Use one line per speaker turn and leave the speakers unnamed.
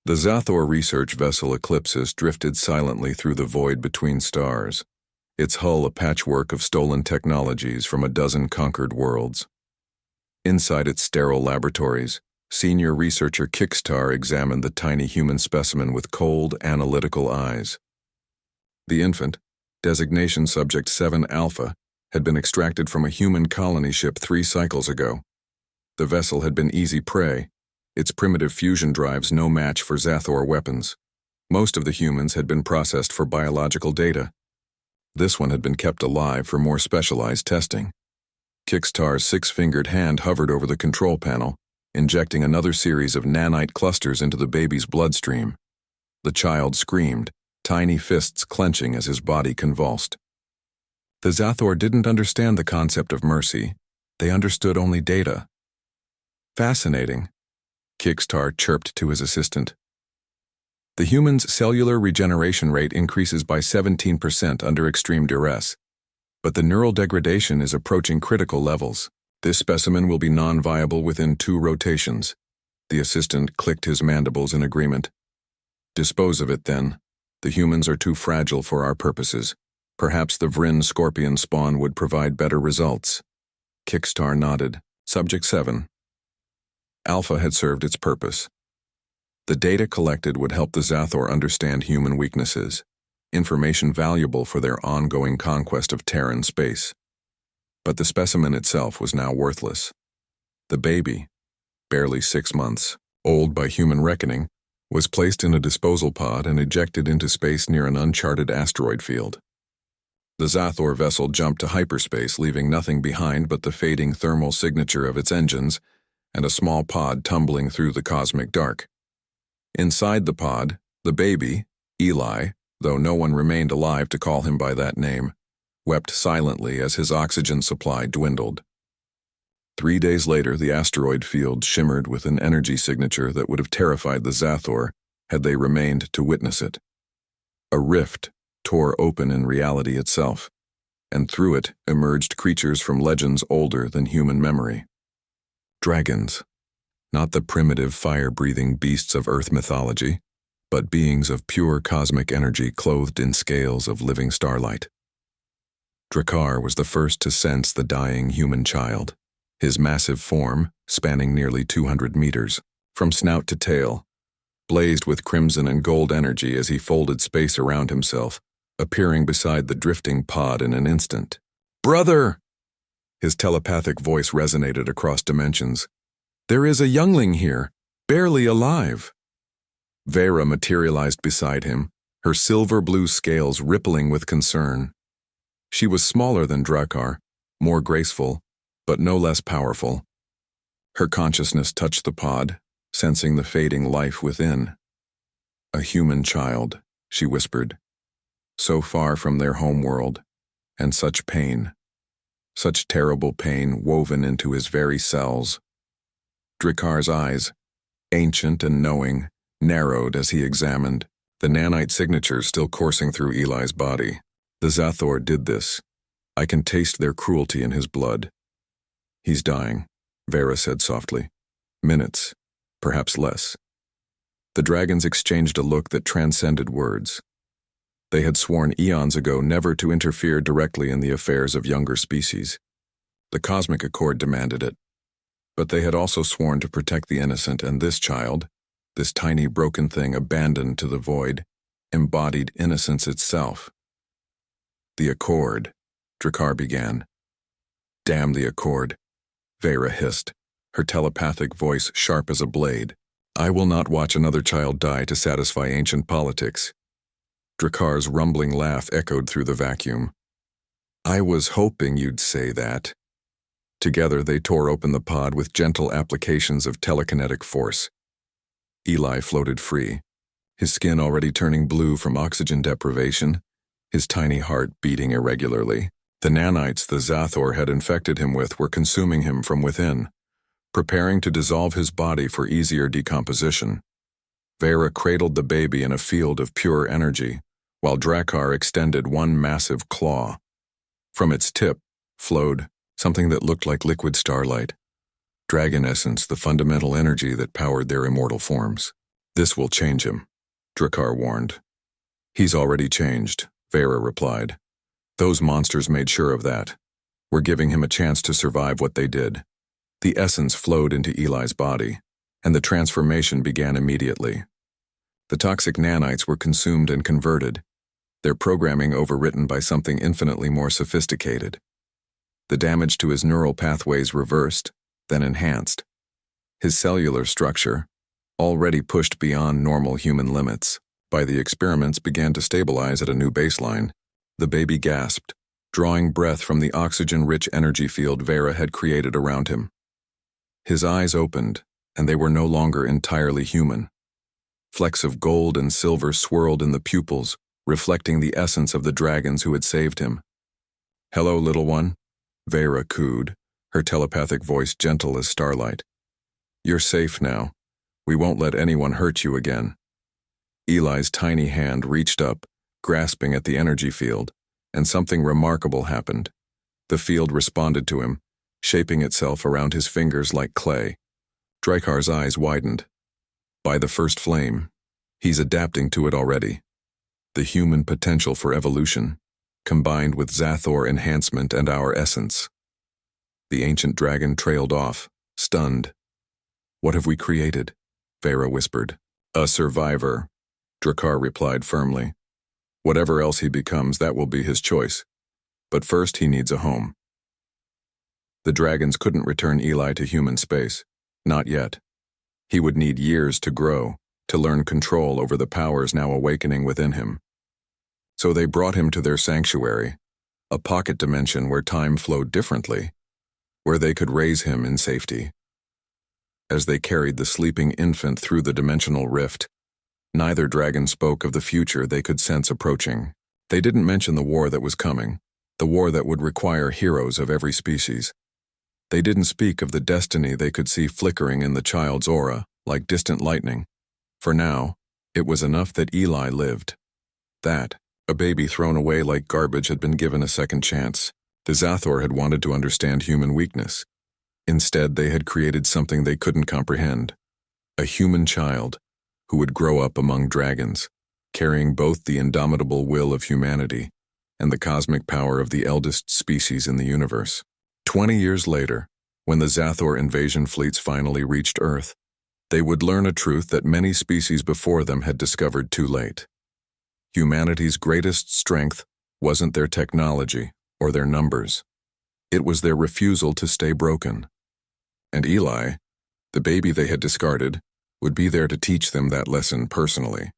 The Zathor research vessel Eclipsis drifted silently through the void between stars, its hull a patchwork of stolen technologies from a dozen conquered worlds. Inside its sterile laboratories, senior researcher Kickstar examined the tiny human specimen with cold, analytical eyes. The infant, designation Subject 7 Alpha, had been extracted from a human colony ship 3 cycles ago. The vessel had been easy prey, its primitive fusion drives no match for Zathor weapons. Most of the humans had been processed for biological data. This one had been kept alive for more specialized testing. Kickstar's 6-fingered hand hovered over the control panel, injecting another series of nanite clusters into the baby's bloodstream. The child screamed, tiny fists clenching as his body convulsed. The Zathor didn't understand the concept of mercy. They understood only data. Fascinating, Kickstar chirped to his assistant. The human's cellular regeneration rate increases by 17% under extreme duress, but the neural degradation is approaching critical levels. This specimen will be non-viable within 2 rotations. The assistant clicked his mandibles in agreement. Dispose of it then. The humans are too fragile for our purposes. Perhaps the Vryn scorpion spawn would provide better results. Kickstar nodded. Subject 7. Alpha had served its purpose. The data collected would help the Zathor understand human weaknesses, information valuable for their ongoing conquest of Terran space. But the specimen itself was now worthless. The baby, barely 6 months old by human reckoning, was placed in a disposal pod and ejected into space near an uncharted asteroid field. The Zathor vessel jumped to hyperspace, leaving nothing behind but the fading thermal signature of its engines and a small pod tumbling through the cosmic dark. Inside the pod, the baby, Eli, though no one remained alive to call him by that name, wept silently as his oxygen supply dwindled. 3 days later, the asteroid field shimmered with an energy signature that would have terrified the Zathor had they remained to witness it. A rift tore open in reality itself, and through it emerged creatures from legends older than human memory. Dragons, not the primitive fire-breathing beasts of Earth mythology, but beings of pure cosmic energy clothed in scales of living starlight. Drakkar was the first to sense the dying human child. His massive form, spanning nearly 200 meters, from snout to tail, blazed with crimson and gold energy as he folded space around himself, appearing beside the drifting pod in an instant. "Brother!" His telepathic voice resonated across dimensions. "There is a youngling here, barely alive." Vera materialized beside him, her silver-blue scales rippling with concern. She was smaller than Drakkar, more graceful, but no less powerful. Her consciousness touched the pod, sensing the fading life within. "A human child," she whispered. "So far from their homeworld, and such pain. Such terrible pain woven into his very cells." Drakkar's eyes, ancient and knowing, narrowed as he examined, the nanite signatures still coursing through Eli's body. "The Zathor did this. I can taste their cruelty in his blood." "He's dying," Vera said softly. "Minutes, perhaps less." The dragons exchanged a look that transcended words. They had sworn eons ago never to interfere directly in the affairs of younger species. The Cosmic Accord demanded it. But they had also sworn to protect the innocent, and this child, this tiny broken thing abandoned to the void, embodied innocence itself. "The Accord," Drakkar began. "Damn the Accord," Vera hissed, her telepathic voice sharp as a blade. "I will not watch another child die to satisfy ancient politics." Drakkar's rumbling laugh echoed through the vacuum. "I was hoping you'd say that." Together they tore open the pod with gentle applications of telekinetic force. Eli floated free, his skin already turning blue from oxygen deprivation, his tiny heart beating irregularly. The nanites the Zathor had infected him with were consuming him from within, preparing to dissolve his body for easier decomposition. Vera cradled the baby in a field of pure energy, while Drakkar extended one massive claw. From its tip flowed something that looked like liquid starlight, dragon essence, the fundamental energy that powered their immortal forms. This will change him, Drakkar warned. He's already changed, Vera replied. Those monsters made sure of that. We're giving him a chance to survive what they did. The essence flowed into Eli's body, and the transformation began immediately. The toxic nanites were consumed and converted, their programming overwritten by something infinitely more sophisticated. The damage to his neural pathways reversed, then enhanced. His cellular structure, already pushed beyond normal human limits by the experiments, began to stabilize at a new baseline. The baby gasped, drawing breath from the oxygen-rich energy field Vera had created around him. His eyes opened, and they were no longer entirely human. Flecks of gold and silver swirled in the pupils, reflecting the essence of the dragons who had saved him. "Hello, little one," Vera cooed, her telepathic voice gentle as starlight. "You're safe now. We won't let anyone hurt you again." Eli's tiny hand reached up, grasping at the energy field, and something remarkable happened. The field responded to him, shaping itself around his fingers like clay. Drakkar's eyes widened. By the first flame, he's adapting to it already. The human potential for evolution, combined with Zathor enhancement and our essence. The ancient dragon trailed off, stunned. "What have we created?" Vera whispered. "A survivor," Drakkar replied firmly. "Whatever else he becomes, that will be his choice. But first he needs a home." The dragons couldn't return Eli to human space. Not yet. He would need years to grow, to learn control over the powers now awakening within him. So they brought him to their sanctuary, a pocket dimension where time flowed differently, where they could raise him in safety. As they carried the sleeping infant through the dimensional rift, neither dragon spoke of the future they could sense approaching. They didn't mention the war that was coming, the war that would require heroes of every species. They didn't speak of the destiny they could see flickering in the child's aura, like distant lightning. For now, it was enough that Eli lived. That, a baby thrown away like garbage, had been given a second chance. The Zathor had wanted to understand human weakness. Instead, they had created something they couldn't comprehend. A human child who would grow up among dragons, carrying both the indomitable will of humanity and the cosmic power of the eldest species in the universe. 20 years later, when the Zathor invasion fleets finally reached Earth, they would learn a truth that many species before them had discovered too late. Humanity's greatest strength wasn't their technology or their numbers. It was their refusal to stay broken. And Eli, the baby they had discarded, would be there to teach them that lesson personally.